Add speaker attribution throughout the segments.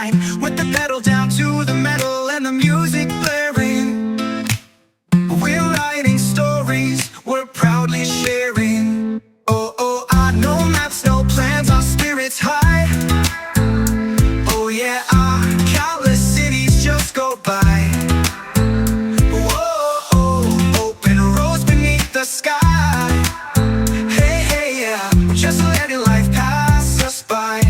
Speaker 1: time, with the pedal down to the metal and the music blaring. We're writing stories, we're proudly sharing. Oh, oh, I know maps, no plans, our spirits high. Oh yeah, our countless cities just go by. Whoa, open roads beneath the sky. Hey, hey, yeah, we're just letting life pass us by.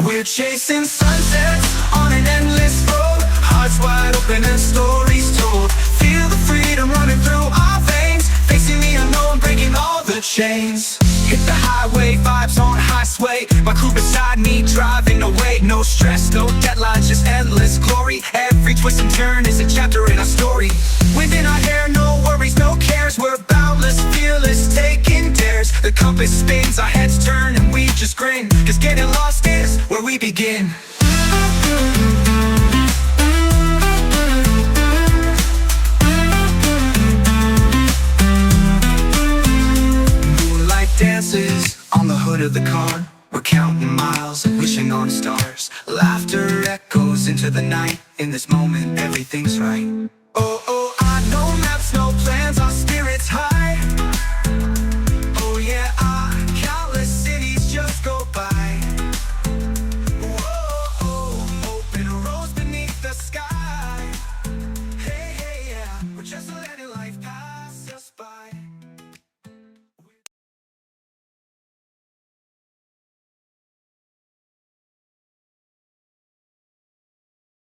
Speaker 1: We're chasing sunsets on an endless road, hearts wide open and stories told. Feel the freedom running through our veins, facing the unknown, breaking all the chains. Hit the highway, vibes on high sway, my crew beside me driving away. No stress, no deadlines, just endless glory. Every twist and turn is a chapter in our story. Wind in our hair, no worries, no cares. We're boundless, fearless, taking dares. The compass spins, our heads turn and we just grin, 'cause getting lost is where we begin. Dances on the hood of the car, we're counting miles and wishing on stars. Laughter echoes into the night, in this moment everything's right. Oh, oh.